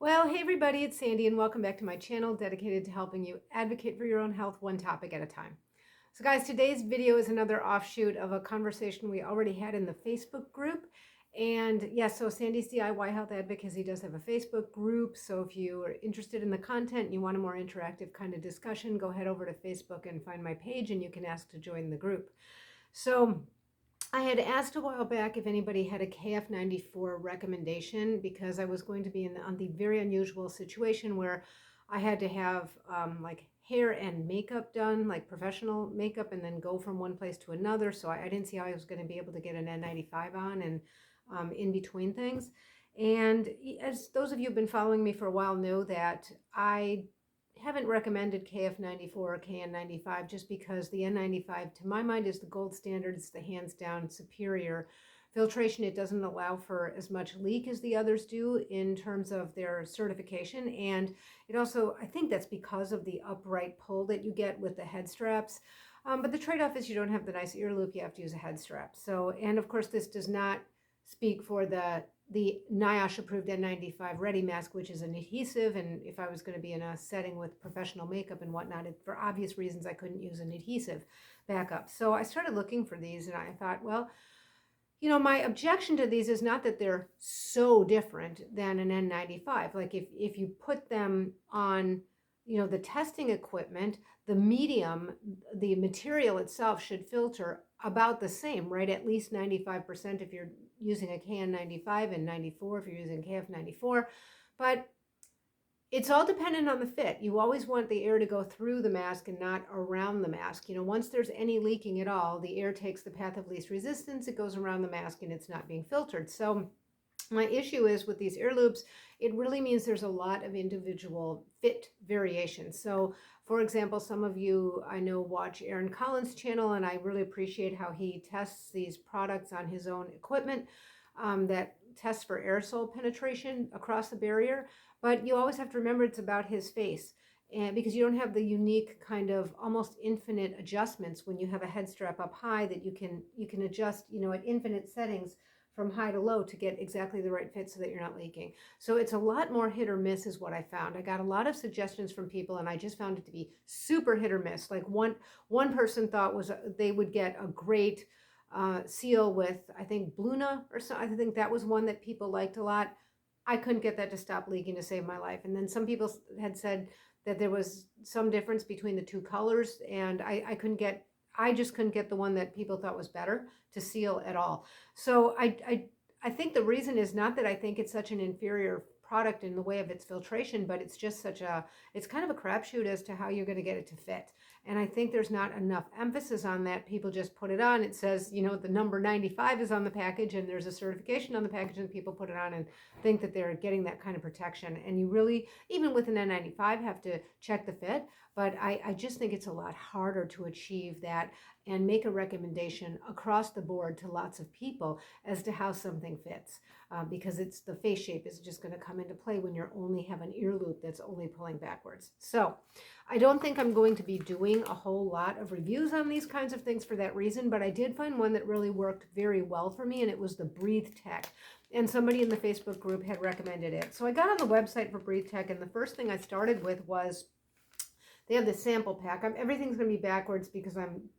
Well, hey everybody, it's Sandy and welcome back to my channel dedicated to helping you advocate for your own health one topic at a time. So guys, today's video is another offshoot of a conversation we already had in the Facebook group. And yes, so Sandy's DIY Health Advocacy does have a Facebook group. So if you are interested in the content and you want a more interactive kind of discussion, go head over to Facebook and find my page and you can ask to join the group. So I had asked a while back if anybody had a KF94 recommendation because I was going to be on the very unusual situation where I had to have like hair and makeup done, like professional makeup, and then go from one place to another. So I didn't see how I was going to be able to get an N95 on and in between things. And as those of you who've been following me for a while know that I haven't recommended KF94 or KN95 just because the N95 to my mind is the gold standard. It's the hands down superior filtration. It doesn't allow for as much leak as the others do in terms of their certification, and it also, I think that's because of the upright pull that you get with the head straps. But the trade-off is you don't have the nice ear loop. You have to use a head strap. So, and of course this does not speak for the NIOSH approved N95 Ready mask, which is an adhesive. And if I was going to be in a setting with professional makeup and whatnot, for obvious reasons, I couldn't use an adhesive backup. So I started looking for these and I thought, well, you know, my objection to these is not that they're so different than an N95. Like if you put them on, you know, the testing equipment, the medium, the material itself should filter about the same, right? At least 95% if you're using a KN95 and 94 if you're using KF94. But it's all dependent on the fit. You always want the air to go through the mask and not around the mask. You know, once there's any leaking at all, the air takes the path of least resistance, it goes around the mask and it's not being filtered. So my issue is with these ear loops, it really means there's a lot of individual fit variation. So for example, some of you I know watch Aaron Collins' channel, and I really appreciate how he tests these products on his own equipment that tests for aerosol penetration across the barrier. But you always have to remember it's about his face, and because you don't have the unique kind of almost infinite adjustments when you have a head strap up high that you can adjust, you know, at infinite settings from high to low to get exactly the right fit so that you're not leaking. So it's a lot more hit or miss is what I found. I got a lot of suggestions from people and I just found it to be super hit or miss. Like one person thought was they would get a great seal with, I think, Bluna or so. I think that was one that people liked a lot. I couldn't get that to stop leaking to save my life. And then some people had said that there was some difference between the two colors, and I just couldn't get the one that people thought was better to seal at all. So I think the reason is not that I think it's such an inferior product in the way of its filtration, but it's just it's kind of a crapshoot as to how you're going to get it to fit. And I think there's not enough emphasis on that. People just put it on. It says, you know, the number 95 is on the package and there's a certification on the package, and people put it on and think that they're getting that kind of protection. And you really, even with an N95, have to check the fit. But I just think it's a lot harder to achieve that and make a recommendation across the board to lots of people as to how something fits, because it's the face shape is just going to come into play when you only have an ear loop that's only pulling backwards. So I don't think I'm going to be doing a whole lot of reviews on these kinds of things for that reason, but I did find one that really worked very well for me, and it was the BreatheTeq. And somebody in the Facebook group had recommended it. So I got on the website for BreatheTeq, and the first thing I started with was they have the sample pack. Everything's going to be backwards because I'm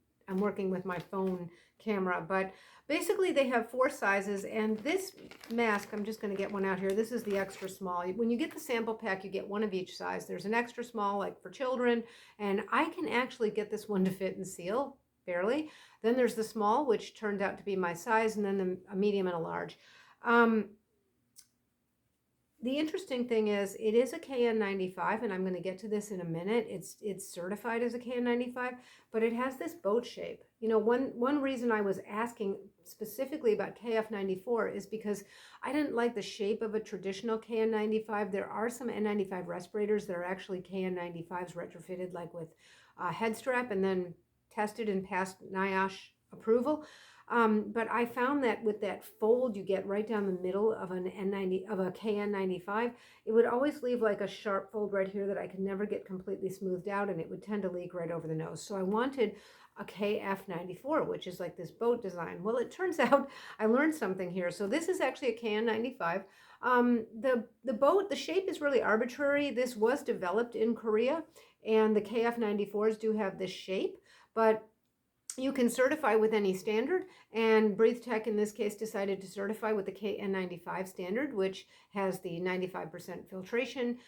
working with my phone camera, but basically they have 4 sizes, and this mask, I'm just going to get one out here. This is the extra small. When you get the sample pack, you get one of each size. There's an extra small, like for children, and I can actually get this one to fit and seal, barely. Then there's the small, which turned out to be my size, and then a medium and a large. The interesting thing is it is a KN95, and I'm going to get to this in a minute. It's certified as a KN95, but it has this boat shape. You know, one reason I was asking specifically about KF94 is because I didn't like the shape of a traditional KN95. There are some N95 respirators that are actually KN95s retrofitted, like with a head strap and then tested and passed NIOSH approval. But I found that with that fold you get right down the middle of an N90 of a KN95, it would always leave like a sharp fold right here that I could never get completely smoothed out, and it would tend to leak right over the nose. So I wanted a KF94, which is like this boat design. Well, it turns out I learned something here. So this is actually a KN95. The boat, the shape is really arbitrary. This was developed in Korea, and the KF94s do have this shape, but you can certify with any standard, and BreatheTeq in this case decided to certify with the KN95 standard, which has the 95% filtration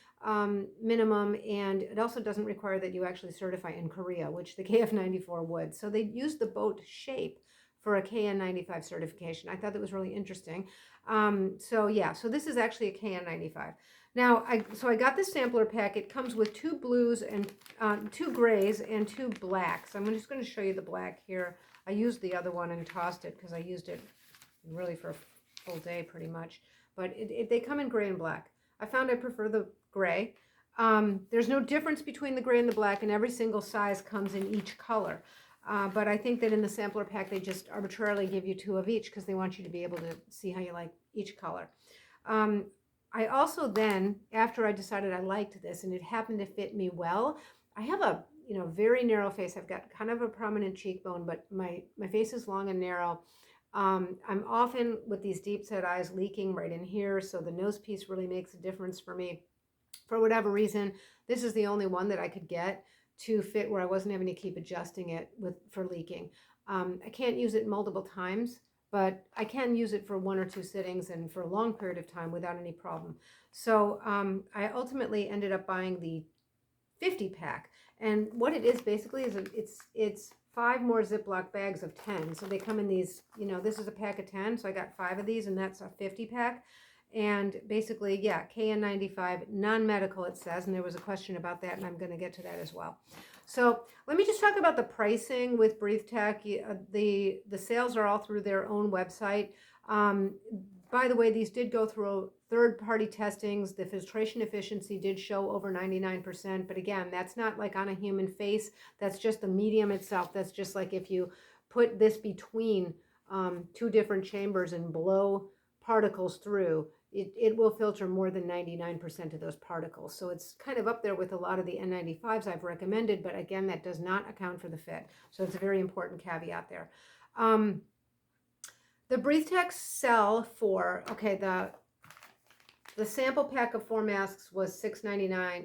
minimum, and it also doesn't require that you actually certify in Korea, which the KF94 would. So they used the boat shape for a KN95 certification. I thought that was really interesting. So yeah, so this is actually a KN95. Now, I got this sampler pack. It comes with 2 blues and 2 grays and 2 blacks. I'm just going to show you the black here. I used the other one and tossed it because I used it really for a full day pretty much. But they come in gray and black. I found I prefer the gray. There's no difference between the gray and the black, and every single size comes in each color. But I think that in the sampler pack, they just arbitrarily give you 2 of each because they want you to be able to see how you like each color. I also then, after I decided I liked this and it happened to fit me well, I have a very narrow face. I've got kind of a prominent cheekbone, but my face is long and narrow. I'm often with these deep set eyes leaking right in here, so the nose piece really makes a difference for me. For whatever reason, this is the only one that I could get to fit where I wasn't having to keep adjusting it for leaking. I can't use it multiple times, but I can use it for 1 or 2 sittings and for a long period of time without any problem. So I ultimately ended up buying the 50 pack. And what it is basically is it's 5 more Ziploc bags of 10. So they come in these, this is a pack of 10. So I got 5 of these, and that's a 50 pack. And basically, yeah, KN95, non-medical it says, and there was a question about that, and I'm going to get to that as well. So let me just talk about the pricing with BreatheTeq. The sales are all through their own website. By the way, these did go through third-party testings. The filtration efficiency did show over 99%, but again, that's not like on a human face. That's just the medium itself. That's just like if you put this between 2 different chambers and blow particles through, it will filter more than 99% of those particles. So it's kind of up there with a lot of the N95s I've recommended, but again, that does not account for the fit. So it's a very important caveat there. The BreatheTeq sell for, okay, the sample pack of 4 masks was $6.99,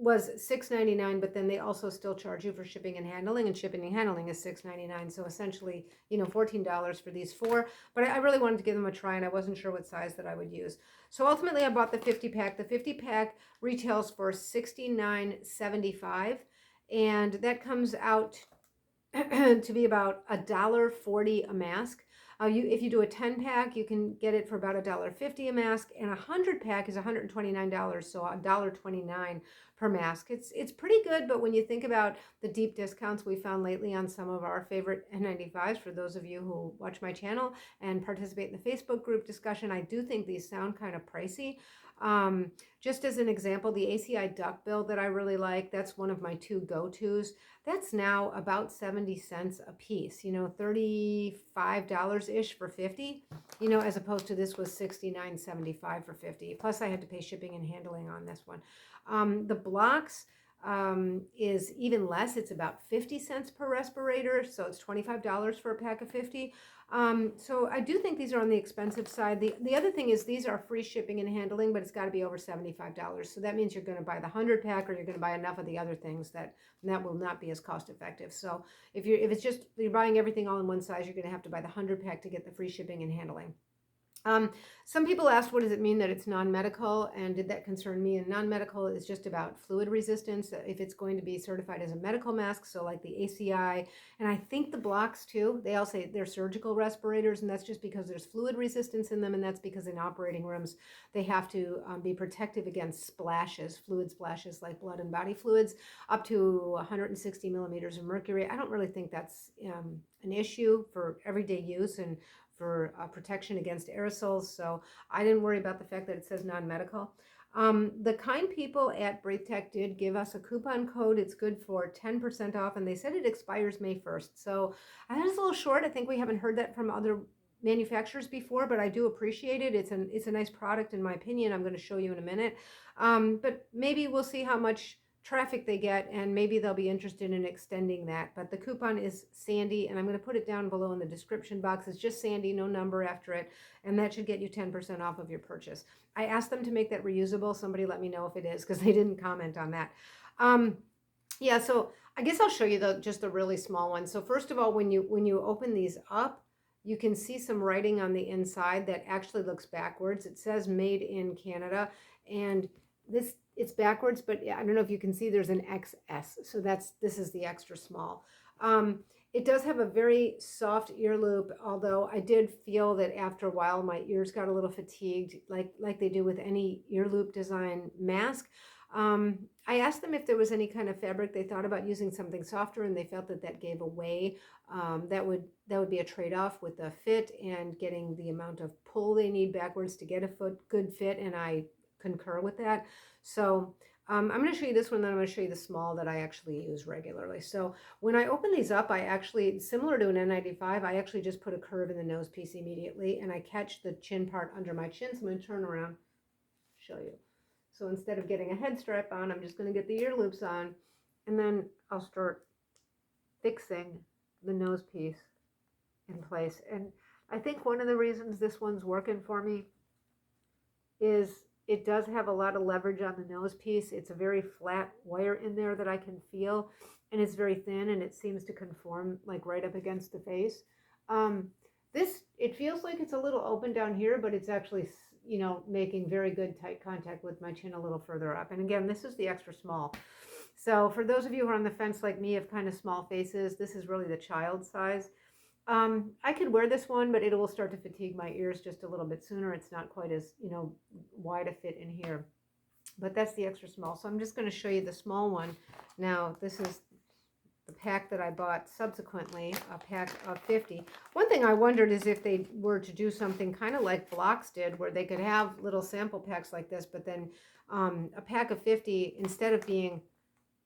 was $6.99, but then they also still charge you for shipping and handling, and shipping and handling is $6.99. So essentially, $14 for these 4. But I really wanted to give them a try, and I wasn't sure what size that I would use. So ultimately, I bought the 50 pack. The 50 pack retails for $69.75, and that comes out to be about $1.40 a mask. If you do a 10 pack, you can get it for about $1.50 a mask, and a 100 pack is $129, so $1.29 per mask. It's pretty good, but when you think about the deep discounts we found lately on some of our favorite N95s, for those of you who watch my channel and participate in the Facebook group discussion, I do think these sound kind of pricey. Just as an example, the ACI duckbill that I really like, that's one of my 2 go-tos. That's now about 70 cents a piece, $35-ish for 50, as opposed to this was $69.75 for 50. Plus I had to pay shipping and handling on this one. The blocks is even less. It's about 50 cents per respirator, so it's $25 for a pack of 50. So I do think these are on the expensive side. The other thing is these are free shipping and handling, but it's got to be over $75. So that means you're going to buy the 100 pack, or you're going to buy enough of the other things that will not be as cost effective. So if it's just you're buying everything all in one size, you're going to have to buy the 100 pack to get the free shipping and handling. Some people asked, what does it mean that it's non-medical, and did that concern me? And non-medical is just about fluid resistance. If it's going to be certified as a medical mask, so like the ACI, and I think the blocks too, they all say they're surgical respirators, and that's just because there's fluid resistance in them, and that's because in operating rooms they have to be protective against splashes, fluid splashes like blood and body fluids, up to 160 millimeters of mercury. I don't really think that's an issue for everyday use and for protection against aerosols, so I didn't worry about the fact that it says non-medical. The kind people at BreatheTeq did give us a coupon code. It's good for 10% off, and they said it expires May 1st. So I think it's a little short. I think we haven't heard that from other manufacturers before, but I do appreciate it. It's a nice product in my opinion. I'm going to show you in a minute. But maybe we'll see how much traffic they get, and maybe they'll be interested in extending that. But the coupon is Sandy, and I'm going to put it down below in the description box. It's just Sandy, no number after it, and that should get you 10% off of your purchase. I asked them to make that reusable. Somebody let me know if it is, because they didn't comment on that. Yeah, so I guess I'll show you just the really small one. So first of all, when you open these up, you can see some writing on the inside that actually looks backwards. It says made in Canada, and it's backwards, but I don't know if you can see there's an XS. So this is the extra small. It does have a very soft ear loop, although I did feel that after a while my ears got a little fatigued, like they do with any ear loop design mask. I asked them if there was any kind of fabric. They thought about using something softer, and they felt that gave away. That would be a trade-off with the fit and getting the amount of pull they need backwards to get a good fit, and I concur with that. So I'm going to show you this one, then I'm going to show you the small that I actually use regularly. So when I open these up, I actually, similar to an N95, I actually just put a curve in the nose piece immediately, and I catch the chin part under my chin. So I'm going to turn around, show you. So instead of getting a head strap on, I'm just going to get the ear loops on, and then I'll start fixing the nose piece in place. And I think one of the reasons this one's working for me is it does have a lot of leverage on the nose piece. It's a very flat wire in there that I can feel, and it's very thin, and it seems to conform like right up against the face. It feels like it's a little open down here, but it's actually, making very good tight contact with my chin a little further up. And again, this is the extra small. So for those of you who are on the fence like me of kind of small faces, this is really the child size. I could wear this one, but it will start to fatigue my ears just a little bit sooner. It's not quite as, wide a fit in here. But that's the extra small. So I'm just going to show you the small one. Now, this is the pack that I bought subsequently, a pack of 50. One thing I wondered is if they were to do something kind of like Blocks did, where they could have little sample packs like this, but then a pack of 50, instead of being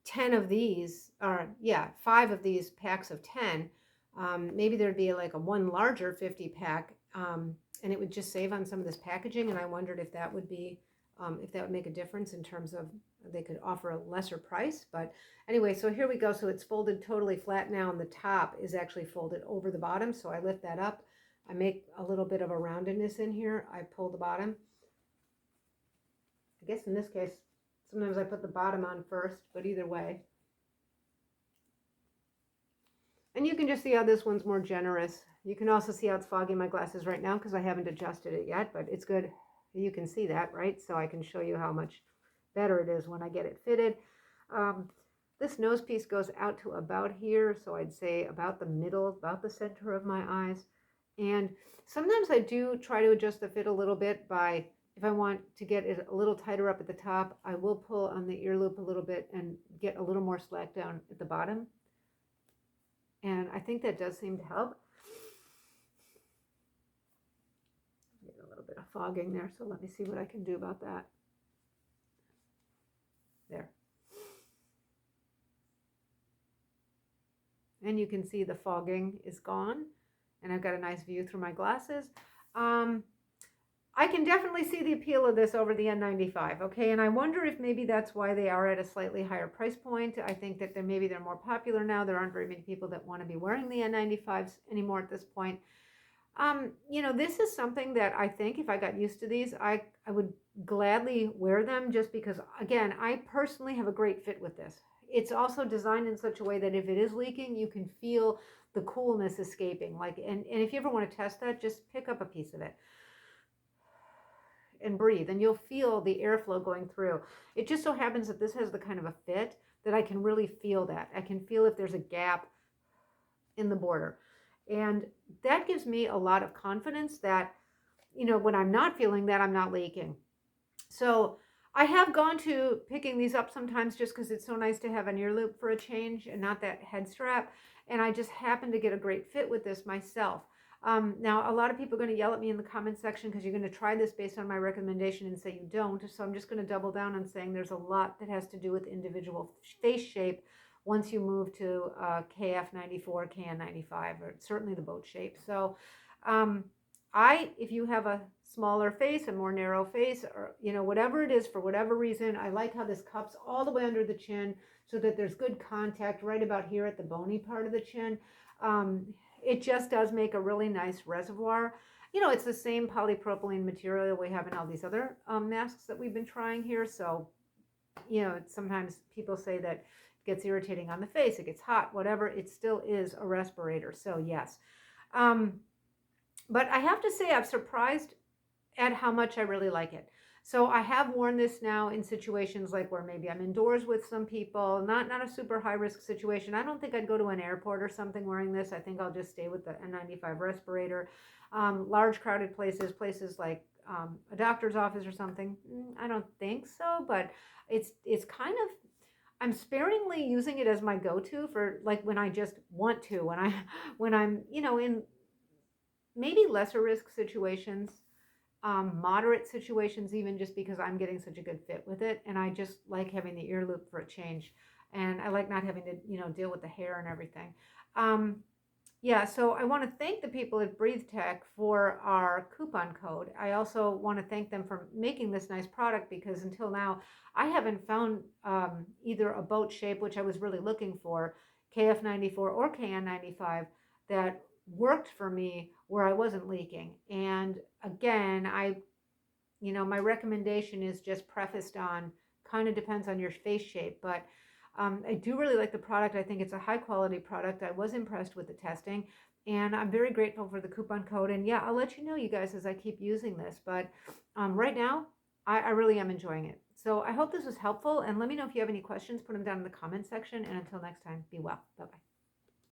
10 of these, or 5 of these packs of 10, maybe there'd be like a one larger 50 pack, and it would just save on some of this packaging. And I wondered if that would be, if that would make a difference in terms of they could offer a lesser price. But anyway, so here we go. So it's folded totally flat now, and the top is actually folded over the bottom. So I lift that up. I make a little bit of a roundedness in here. I pull the bottom. I guess in this case, sometimes I put the bottom on first, but either way. And you can just see how this one's more generous. You can also see how it's fogging my glasses right now because I haven't adjusted it yet, but it's good. You can see that, right? So I can show you how much better it is when I get it fitted. This nose piece goes out to about here, so I'd say about the middle, about the center of my eyes. And sometimes I do try to adjust the fit a little bit by, if I want to get it a little tighter up at the top, I will pull on the ear loop a little bit and get a little more slack down at the bottom. And I think that does seem to help. Get a little bit of fogging there, so let me see what I can do about that. There. And you can see the fogging is gone, and I've got a nice view through my glasses. I can definitely see the appeal of this over the N95, okay? And I wonder if maybe that's why they are at a slightly higher price point. I think that maybe they're more popular now. There aren't very many people that want to be wearing the N95s anymore at this point. This is something that I think if I got used to these, I would gladly wear them, just because, again, I personally have a great fit with this. It's also designed in such a way that if it is leaking, you can feel the coolness escaping. And if you ever want to test that, just pick up a piece of it and breathe, and you'll feel the airflow going through. It just so happens that this has the kind of a fit that I can really feel that. I can feel if there's a gap in the border. And that gives me a lot of confidence that, when I'm not feeling that, I'm not leaking. So I have gone to picking these up sometimes just because it's so nice to have an ear loop for a change and not that head strap. And I just happen to get a great fit with this myself. Now, a lot of people are going to yell at me in the comment section because you're going to try this based on my recommendation and say you don't. So I'm just going to double down on saying there's a lot that has to do with individual face shape once you move to KF94, KN95, or certainly the boat shape. So if you have a smaller face, a more narrow face, or, you know, whatever it is, for whatever reason, I like how this cups all the way under the chin so that there's good contact right about here at the bony part of the chin. It just does make a really nice reservoir. You know, it's the same polypropylene material we have in all these other masks that we've been trying here. So, you know, sometimes people say that it gets irritating on the face, it gets hot, whatever. It still is a respirator. So yes. But I have to say, I'm surprised at how much I really like it. So I have worn this now in situations like where maybe I'm indoors with some people, not a super high risk situation. I don't think I'd go to an airport or something wearing this. I think I'll just stay with the N95 respirator. Large crowded places like a doctor's office or something, I don't think so, but it's kind of, I'm sparingly using it as my go-to for like when I just want to, when I'm, you know, in maybe lesser risk situations, moderate situations, even, just because I'm getting such a good fit with it. And I just like having the ear loop for a change. And I like not having to, you know, deal with the hair and everything. Yeah, so I want to thank the people at BreatheTeq for our coupon code. I also want to thank them for making this nice product, because until now, I haven't found either a boat shape, which I was really looking for, KF94 or KN95, that worked for me where I wasn't leaking. And again, you know, my recommendation is just prefaced on, kind of depends on your face shape, but I do really like the product. I think it's a high quality product. I was impressed with the testing, and I'm very grateful for the coupon code. And yeah, I'll let you know, you guys, as I keep using this. But right now, I really am enjoying it. So I hope this was helpful, and let me know if you have any questions. Put them down in the comment section. And until next time, be well. Bye-bye.